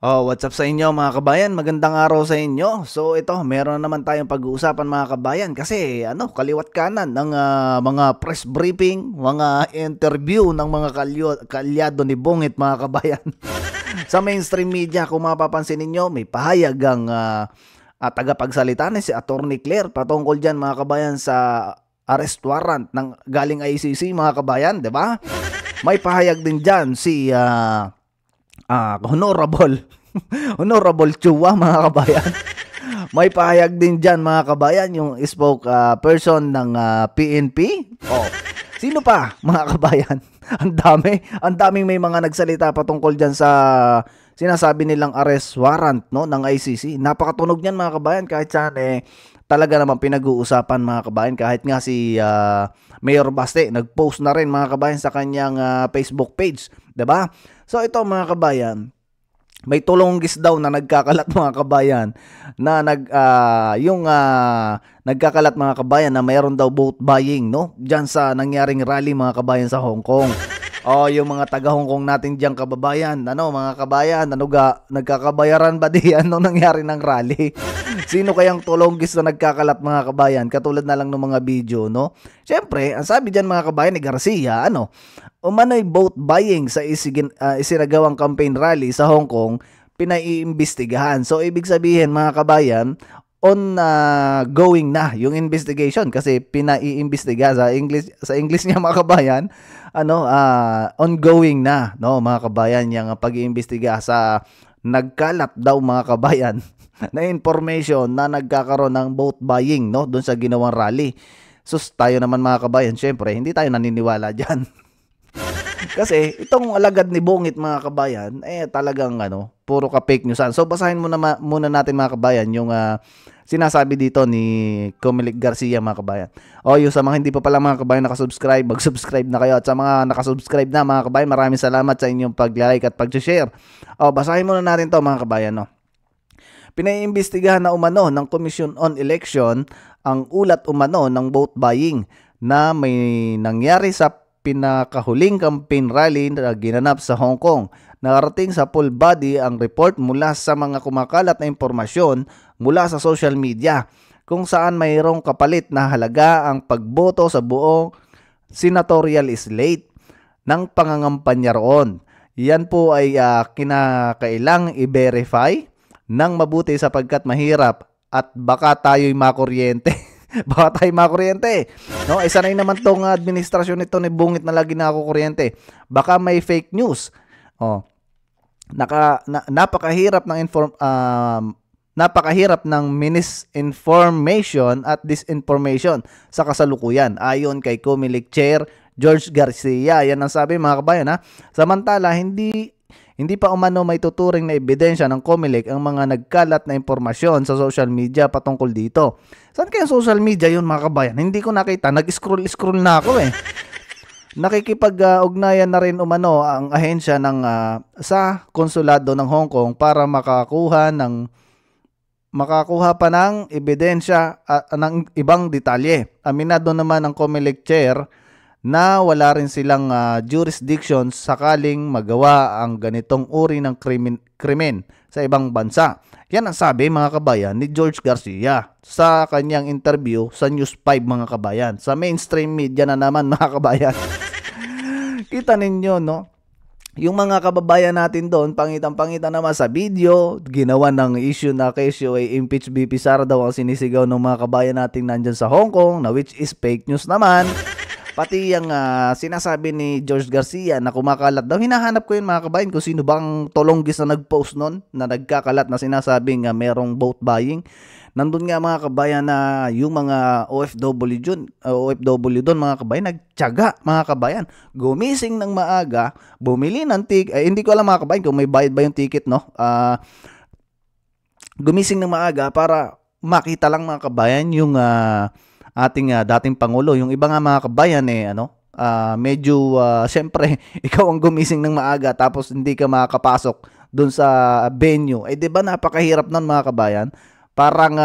Oh, what's up sa inyo mga kabayan? Magandang araw sa inyo. So ito, meron naman tayong pag-uusapan mga kabayan kasi kaliwat kanan ng mga press briefing, mga interview ng mga kalyado ni Bungit mga kabayan. Sa mainstream media, kung mapapansin ninyo, may pahayag ang tagapagsalita ni si Attorney Claire patungkol diyan mga kabayan sa arrest warrant ng galing ICC mga kabayan, 'di ba? May pahayag din diyan si Honorable Honorable Chua mga kabayan. May pahayag din dyan mga kabayan yung spoke person ng PNP. Oh, sino pa mga kabayan? Ang daming may mga nagsalita patungkol dyan sa sinasabi nilang arrest warrant no ng ICC. Napakatunog niyan mga kabayan, kahit saan talaga naman pinag-uusapan mga kabayan, kahit nga si Mayor Baste nag-post na rin mga kabayan sa kanyang Facebook page, 'di ba? So ito mga kabayan, may tulonggis daw na nagkakalat mga kabayan na nagkakalat mga kabayan na mayroon daw vote buying no diyan sa nangyaring rally mga kabayan sa Hong Kong. Oh, yung mga taga Hong Kong natin diyan kababayan, mga kabayan, nagkakabayaran ba diyan nung nangyari ng rally? Sino kayang tulonggis na nagkakalat mga kabayan? Katulad na lang ng mga video, no? Siyempre, ang sabi diyan mga kabayan ni Garcia, umano'y vote buying sa isinagawang campaign rally sa Hong Kong, pinaiimbestigahan. So, ibig sabihin mga kabayan, going na yung investigation kasi pinaiimbestiga sa English niya mga kabayan, ongoing na, no, mga kabayan, yung pag-iimbestiga sa nagkalat daw mga kabayan na information na nagkakaroon ng vote buying, no, doon sa ginawang rally. Sus, tayo naman mga kabayan, syempre, hindi tayo naniniwala diyan. Kasi itong alagad ni Bungit mga kabayan, talagang puro ka fake news. So basahin muna natin mga kabayan yung sinasabi dito ni Comelec Garcia mga kabayan. O yung sa mga hindi pa pala mga kabayan nakasubscribe, mag-subscribe na kayo. At sa mga nakasubscribe na mga kabayan, maraming salamat sa inyong pag-like at pag-share. O basahin muna natin to mga kabayan, no. Pinaiimbestigahan na umano ng Commission on Election ang ulat umano ng vote buying na may nangyari sa pinakahuling campaign rally na ginanap sa Hong Kong. Nakarating sa full body ang report mula sa mga kumakalat na impormasyon mula sa social media kung saan mayroong kapalit na halaga ang pagboto sa buong senatorial slate ng pangangampanya roon. Yan po ay kinakailang i-verify ng mabuti sapagkat mahirap at baka tayo'y makuryente. Baka tayo makuryente. No, sanay naman tong administrasyon nito ni Bungit na lagi na ako kuryente. Baka may fake news. Oh. Napakahirap ng misinformation at disinformation sa kasalukuyan ayon kay Comelec Chair George Garcia. Yan ang sabi mga kabayan, ha. Samantala, hindi pa umano may tuturing na ebidensya ng Comelec ang mga nagkalat na impormasyon sa social media patungkol dito. Saan kaya social media yun mga kabayan? Hindi ko nakita. Nag-scroll na ako . Nakikipag-ugnayan na rin umano ang ahensya sa konsulado ng Hong Kong para makakuha pa ng ebidensya ng ibang detalye. Aminado naman ang Comelec Chair na wala rin silang jurisdiction sakaling magawa ang ganitong uri ng krimen sa ibang bansa. Yan ang sabi mga kabayan ni George Garcia sa kanyang interview sa News 5 mga kabayan. Sa mainstream media na naman mga kabayan. Kita ninyo, no? Yung mga kababayan natin doon, pangitan naman sa video, ginawa ng issue na kesyo ay impeach BP Sara daw ang sinisigaw ng mga kabayan natin nandyan sa Hong Kong, na which is fake news naman. Pati yung sinasabi ni George Garcia na kumakalat daw. Hinahanap ko yun mga kabayan kung sino bang tolonggis na nag-post nun na nagkakalat na sinasabing merong vote buying. Nandun nga mga kabayan na yung mga OFW doon mga kabayan, nagtiyaga mga kabayan. Gumising ng maaga, bumili ng ticket. Hindi ko alam mga kabayan kung may bayad ba yung ticket, no? Gumising ng maaga para makita lang mga kabayan yung ating dating Pangulo. Yung iba nga mga kabayan medyo syempre ikaw ang gumising ng maaga tapos hindi ka makakapasok dun sa venue. Di ba napakahirap nun mga kabayan? Parang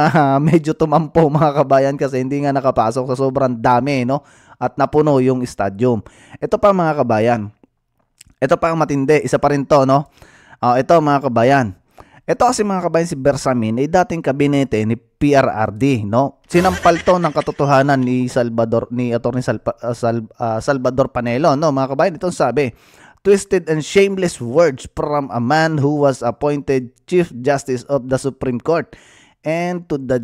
medyo tumampo mga kabayan kasi hindi nga nakapasok sa sobrang dami, no? At napuno yung stadium. Ito pa mga kabayan. Ito pa ang matindi. Isa pa rin to, no? Ito mga kabayan. Ito kasi mga kabayan, si Bersamin ay dating kabinete ni PRRD, no? Sinampal to ng katotohanan ni Attorney Salvador Panelo, no? Mga kabayan, itong sabi, twisted and shameless words from a man who was appointed Chief Justice of the Supreme Court and to the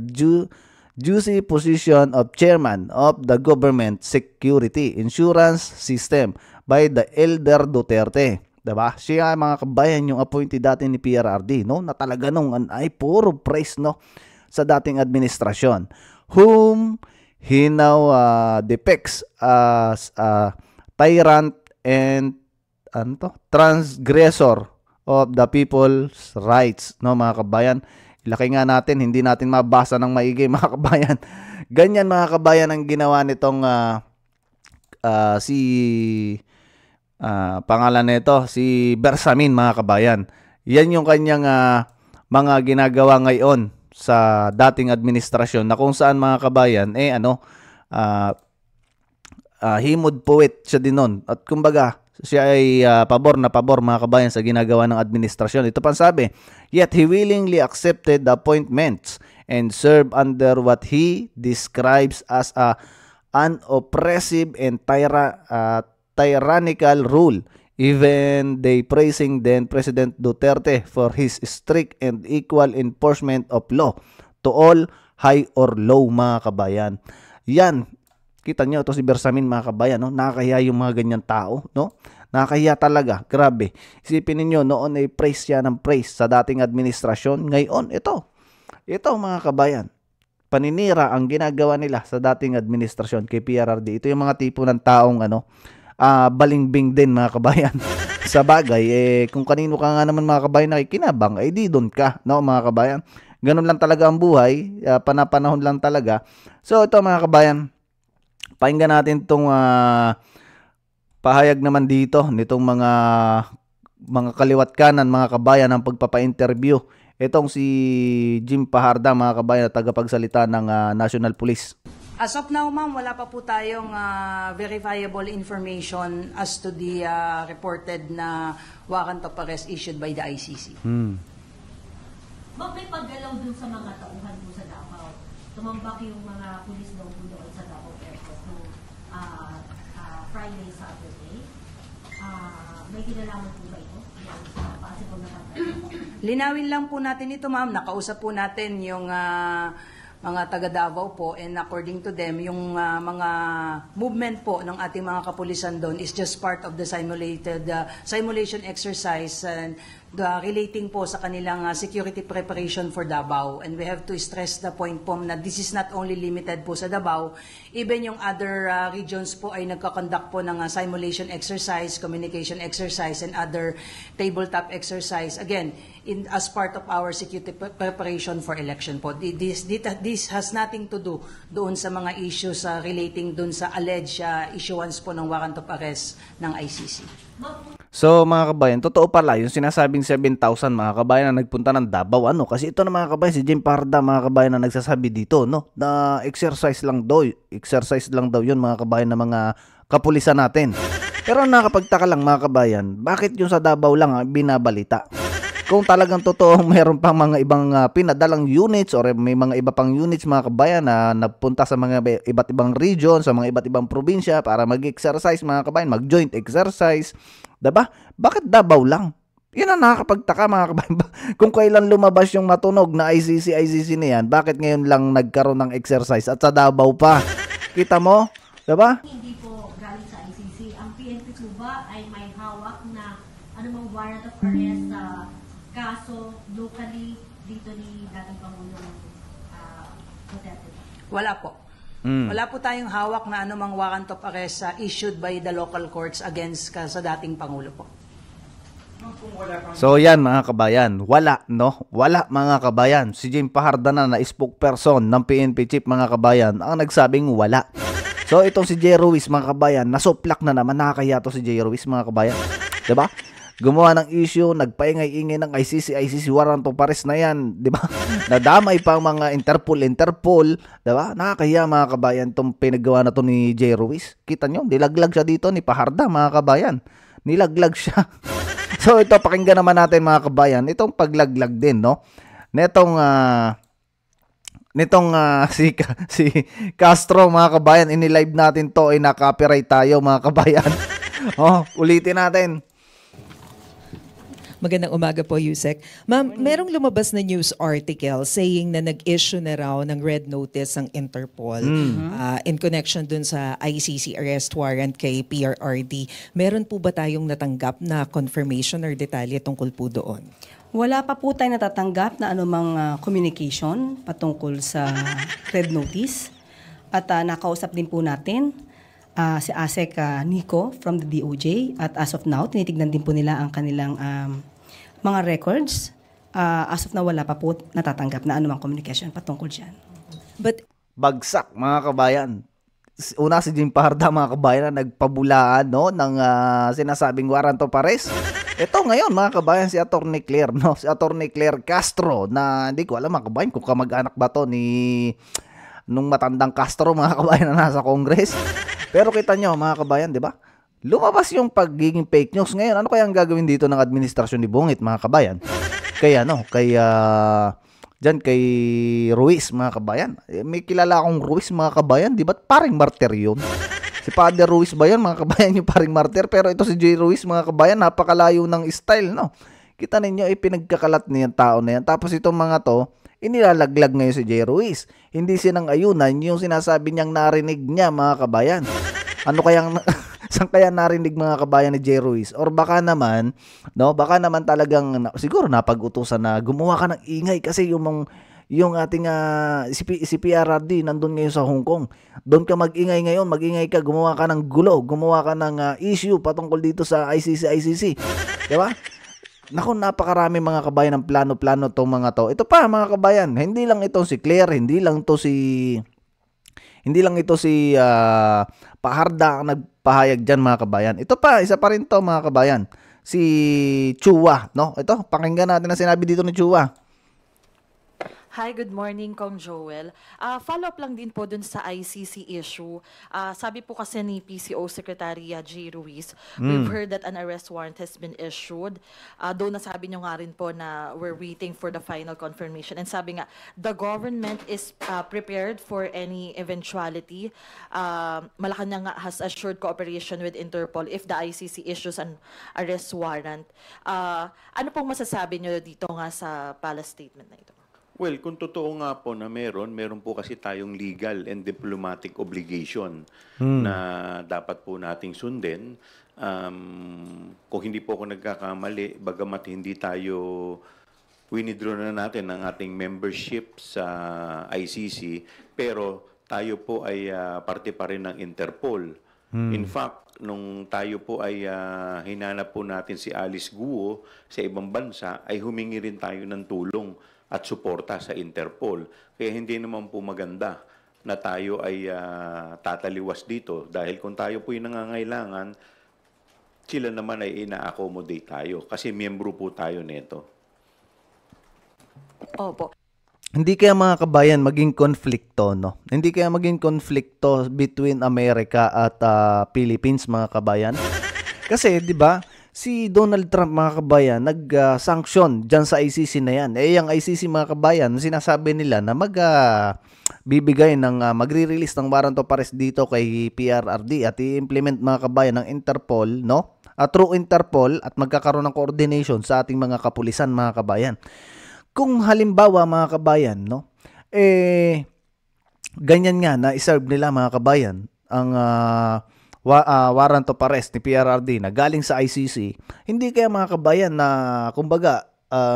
juicy position of Chairman of the Government Security Insurance System by the Elder Duterte. Diba? Siya mga kabayan yung appointee dati ni PRRD, no? Na talaga nung ay puro praise, no? Sa dating administrasyon. Whom he now depicts as a tyrant and transgressor of the people's rights, no mga kabayan. Ilaki nga natin, hindi natin mabasa ng maigi mga kabayan. Ganyan mga kabayan ang ginawa nitong pangalan nito, si Bersamin mga kabayan. Yan yung kanyang mga ginagawa ngayon sa dating administrasyon na kung saan mga kabayan, himod poet siya din nun. At kumbaga, siya ay pabor mga kabayan sa ginagawa ng administrasyon. Ito pang sabi, yet he willingly accepted the appointments and served under what he describes as an oppressive and tyrannical rule, even they praising then President Duterte for his strict and equal enforcement of law to all, high or low mga kabayan. Yan, kita nyo ito si Bersamin mga kabayan, no? Nakakahiya yung mga ganyan tao, no? Nakakahiya talaga, grabe. Isipin niyo noon ay praise siya ng praise sa dating administrasyon. Ngayon, ito mga kabayan, paninira ang ginagawa nila sa dating administrasyon kay PRRD. Ito yung mga tipo ng taong balingbing din mga kabayan. Sa bagay, kung kanino ka nga naman mga kabayan nakikinabang, ay di doon ka, no mga kabayan. Ganun lang talaga ang buhay, panapanahon lang talaga. So ito mga kabayan, pakinggan natin itong pahayag naman dito nitong mga kaliwat kanan mga kabayan ng pagpapa-interview. Itong si Jim Paharda mga kabayan, tagapagsalita ng National Police. As of now, ma'am, wala pa po tayong verifiable information as to the reported na warrant of arrest issued by the ICC. Ma'am, may paggalaw dun sa mga tauhan po sa Davao. Tumambak yung mga pulis daw po doon sa Davao Airport noong Friday, Saturday. May kinalaman po ba ito? Possible na Linawin lang po natin ito, ma'am. Nakausap po natin yung mga taga Davao po, and according to them, yung mga movement po ng ating mga kapulisan doon is just part of the simulation exercise and relating po sa kanilang security preparation for Davao. And we have to stress the point po na this is not only limited po sa Davao, even yung other regions po ay nagkakonduct po ng simulation exercise, communication exercise, and other tabletop exercise. Again, as part of our security preparation for election po. This has nothing to do doon sa mga issues relating doon sa alleged issuance po ng warrant of arrest ng ICC. So mga kabayan, totoo pala yung sinasabing 7,000 mga kabayan na nagpunta ng Davao. Kasi ito na mga kabayan, si Jim Paharda mga kabayan na nagsasabi dito, no? Na exercise lang daw yun mga kabayan ng mga kapulisan natin. Pero nakapagtaka lang mga kabayan, bakit yung sa Davao lang binabalita? Kung talagang totoo mayroon pang mga ibang pinadalang units or may mga iba pang units mga kabayan na nagpunta sa mga iba't ibang region, sa mga iba't ibang probinsya para mag-exercise mga kabayan, mag-joint exercise, diba? Bakit Davao lang? Yun ang nakakapagtaka mga kabayan. Kung kailan lumabas yung matunog na ICC na yan, bakit ngayon lang nagkaroon ng exercise at sa Davao pa? Kita mo? Diba? Hindi po galing sa ICC. Ang PNP po ba ay may hawak na anumang warrant of arrest sa kaso locally dito ni dating Pangulong Duterte? Wala po. Wala po tayong hawak na anumang warrant of arrest issued by the local courts against sa dating Pangulo po. So yan mga kabayan, wala mga kabayan. Si Jim Paharda na spokesperson ng PNP chief mga kabayan ang nagsabing wala. So itong si Jay Ruiz mga kabayan, nasuplak na naman, nakakaya to si Jay Ruiz mga kabayan. Diba? Gumawa ng issue, nagpaingay-ingay ng ICC warrant of arrest na yan, di ba? Nadamay pa ang mga Interpol, di ba? Nakakahiya mga kabayan itong pinagawa na to ni Jay Ruiz. Kita nyo, nilaglag siya dito ni Paharda mga kabayan. Nilaglag siya. So ito, pakinggan naman natin mga kabayan, itong paglaglag din, no? Nitong si Castro mga kabayan, ini-live natin to, ay na-copyright tayo mga kabayan. Ulitin natin. Magandang umaga po, Yusek. Ma'am, merong lumabas na news article saying na nag-issue na raw ng red notice ang Interpol in connection dun sa ICC arrest warrant kay PRRD. Meron po ba tayong natanggap na confirmation or detalye tungkol po doon? Wala pa po tayo natatanggap na anumang communication patungkol sa red notice. At nakausap din po natin si ASEC Nico from the DOJ. At as of now, tinitignan din po nila ang kanilang mga records. As of now, wala pa po natatanggap na anumang communication patungkol dyan. But Bagsak mga kabayan. Una si Jim Parda mga kabayan na nagpabulaan, no, ng sinasabing warrant of arrest. Ito ngayon mga kabayan si Attorney Claire, no, si Attorney Claire Castro na hindi ko alam mga kabayan kung kamag-anak ba to ni nung matandang Castro mga kabayan na nasa Congress. Pero kita nyo mga kabayan, di ba? Lumabas yung pagiging fake news. Ngayon, ano kaya ang gagawin dito ng administrasyon ni Bungit, mga kabayan? Diyan kay Ruiz, mga kabayan. May kilala akong Ruiz, mga kabayan. Di ba paring martir yun? Si Father Ruiz ba yun, mga kabayan, yung paring martir? Pero ito si J. Ruiz, mga kabayan, napakalayo ng style, no? Kita ninyo, ipinagkakalat niya yung tao na yan. Tapos itong mga to, inilalaglag ngayon si J. Ruiz. Hindi sinang-ayunan yung sinasabi niyang narinig niya, mga kabayan. Ano kayang... Saan kaya narinig mga kabayan ni J. Ruiz? Or baka naman, no, baka naman talagang siguro napag-utusan na gumawa ka ng ingay kasi yung ating si PRRD nandun ngayon sa Hong Kong. Doon ka mag-ingay ngayon, mag-ingay ka, gumawa ka ng gulo, gumawa ka ng issue patungkol dito sa ICC. Di ba? Naku, napakarami mga kabayan ng plano-plano tong mga to. Ito pa mga kabayan, hindi lang ito si Claire, hindi lang ito si Paharda ang nagpahayag dyan mga kabayan. Ito pa, isa pa rin to mga kabayan. Si Chua, no? Ito, pakinggan natin ang sinabi dito ni Chua. Hi, good morning, Kong Joel. Follow-up lang din po dun sa ICC issue. Sabi po kasi ni PCO Secretary J. Ruiz, we've heard that an arrest warrant has been issued. Though nasabi nyo nga rin po na we're waiting for the final confirmation. And sabi nga, the government is prepared for any eventuality. Malacanang nga has assured cooperation with Interpol if the ICC issues an arrest warrant. Ano pong masasabi nyo dito nga sa palace statement na ito? Well, kung totoo nga po na meron po kasi tayong legal and diplomatic obligation na dapat po nating sundin. Kung hindi po ako nagkakamali, bagamat hindi tayo winidraw na natin ang ating membership sa ICC, pero tayo po ay parte pa rin ng Interpol. In fact, nung tayo po ay hinanap po natin si Alice Guo sa ibang bansa, ay humingi rin tayo ng tulong at suporta sa Interpol. Kaya hindi naman po maganda na tayo ay tataliwas dito. Dahil kung tayo po yung nangangailangan, sila naman ay ina-accommodate tayo. Kasi miyembro po tayo nito. Opo. Hindi kaya mga kabayan maging konflikto, no? Hindi kaya maging konflikto between Amerika at Philippines, mga kabayan? Kasi, di ba, si Donald Trump mga kabayan nag-sanction dyan sa ICC na yan. Yung ICC mga kabayan, sinasabi nila na bibigay ng magre-release ng warrant of arrest dito kay PRRD at i-implement mga kabayan ng Interpol, no? Through Interpol at magkakaroon ng coordination sa ating mga kapulisan mga kabayan. Kung halimbawa mga kabayan, no? Ganyan nga na iserve nila mga kabayan ang warrant of arrest ni PRRD na galing sa ICC, hindi kaya mga kabayan na kumbaga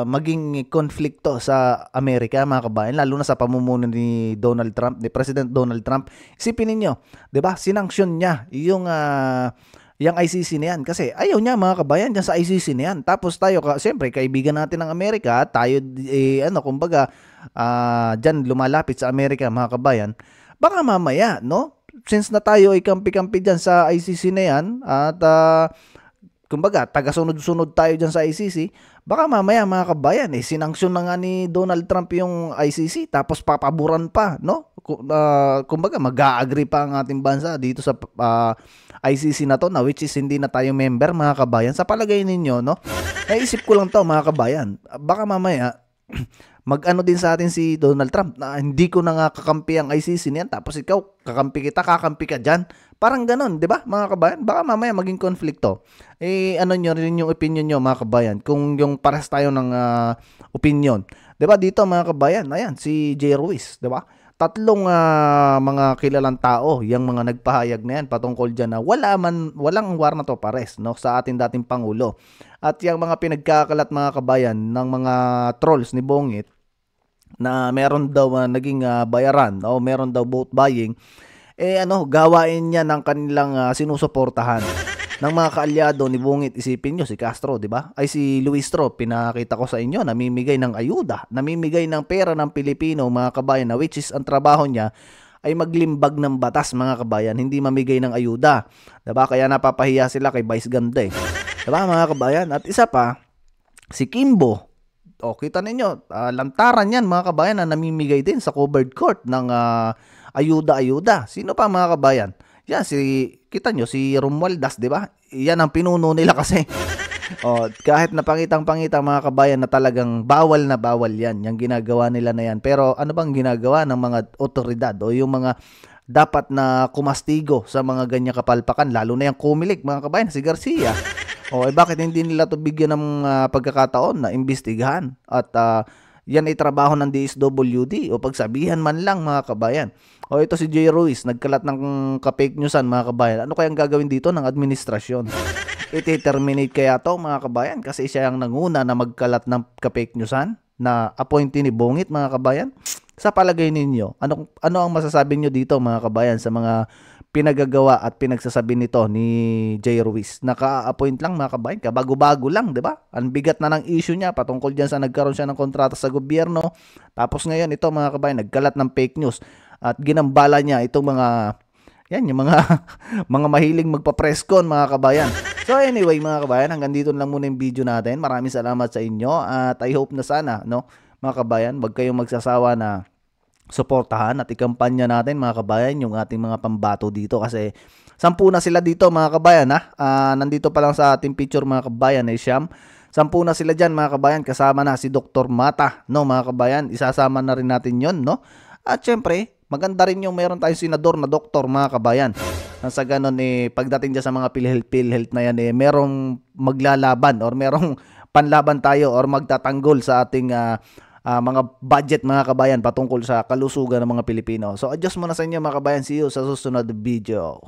maging konflikto sa Amerika mga kabayan, lalo na sa pamumuno ni Donald Trump, ni President Donald Trump. Isipin ninyo, 'di ba? Sinanksyon niya yung ICC na yan kasi ayaw niya mga kabayan diyan sa ICC na yan. Tapos tayo siyempre kaibigan natin ng Amerika, tayo kumbaga diyan lumalapit sa Amerika mga kabayan. Baka mamaya, no? Since na tayo ay kampi-kampi dyan sa ICC na yan at kumbaga taga-sunod-sunod tayo dyan sa ICC, Baka mamaya mga kabayan, sinanksyon na nga ni Donald Trump yung ICC tapos papaboran pa, no? Kumbaga mag-a-agree pa ang ating bansa dito sa ICC na to, na which is hindi na tayo member mga kabayan. Sa palagay ninyo, no? Naisip ko lang to mga kabayan. Baka mamaya mag-ano din sa atin si Donald Trump na hindi ko na nga kakampi ang ICC niyan, tapos ikaw kakampi ka dyan. Parang ganon, di ba mga kabayan? Baka mamaya maging konflikto. Ano nyo rin yung opinion nyo mga kabayan, kung yung pares tayo ng opinion. Di ba dito mga kabayan, ayan, si Jay Ruiz, di ba? Tatlong mga kilalang tao, yung mga nagpahayag na yan patungkol dyan na walang war na to pares, no, sa ating dating Pangulo. At yung mga pinagkakalat mga kabayan ng mga trolls ni Bongit na meron daw naging bayaran o meron daw vote buying, gawain niya ng kanilang sinusuportahan ng mga kaalyado ni Bungit. Isipin nyo, si Castro, di ba? Ay si Luistro, pinakita ko sa inyo, namimigay ng ayuda, namimigay ng pera ng Pilipino, mga kabayan, na which is ang trabaho niya ay maglimbag ng batas, mga kabayan, hindi mamigay ng ayuda. Diba? Kaya napapahiya sila kay Vice Ganda. Diba, mga kabayan? At isa pa, si Kimbo. Kita ninyo, lantaran yan, mga kabayan, na namimigay din sa covered court ng ayuda-ayuda. Sino pa, mga kabayan? Yan, kita nyo, si Romualdez, di ba? Yan ang pinuno nila kasi. Kahit napangitang-pangita mga kabayan na talagang bawal na bawal yan. Yung ginagawa nila na yan. Pero ano bang ginagawa ng mga otoridad o yung mga dapat na kumastigo sa mga ganyang kapalpakan? Lalo na yung kumilig, mga kabayan, si Garcia. Bakit hindi nila to bigyan ng pagkakataon na imbestigahan? At yan ay trabaho ng DSWD o pagsabihan man lang, mga kabayan. Ito si Jay Ruiz, nagkalat ng ka-fake newsan, mga kabayan. Ano kayang gagawin dito ng administrasyon? Iti-terminate kaya to, mga kabayan? Kasi siya ang nanguna na magkalat ng ka-fake newsan na appointee ni Bongit, mga kabayan. Sa palagay ninyo, ano ang masasabi nyo dito, mga kabayan, sa mga pinagagawa at pinagsasabi nito ni Jay Ruiz? Naka-appoint lang, mga kabayan, kabago-bago lang, di ba? Ang bigat na ng issue niya patungkol dyan sa nagkaroon siya ng kontrata sa gobyerno. Tapos ngayon ito, mga kabayan, nagkalat ng fake news at ginambala niya itong yung mga mga mahiling magpa-presscon, mga kabayan. So anyway, mga kabayan, hanggang dito lang muna yung video natin. Maraming salamat sa inyo at I hope na sana, no, mga kabayan, wag kayong magsasawa na suportahan at ikampanya natin, mga kabayan, yung ating mga pambato dito kasi 10 na sila dito, mga kabayan, nandito pa lang sa ating picture, mga kabayan, Siyam. 10 na sila dyan, mga kabayan, kasama na si Dr. Mata, no, mga kabayan, isasama na rin natin yon, no. At syempre, maganda rin yung meron tayong senador na doktor, mga kabayan. Sa ganun, pagdating dyan sa mga PhilHealth na yan, merong maglalaban or merong panlaban tayo or magtatanggol sa ating mga budget, mga kabayan, patungkol sa kalusugan ng mga Pilipino. So, adjust muna sa inyo, mga kabayan. See you sa susunod video.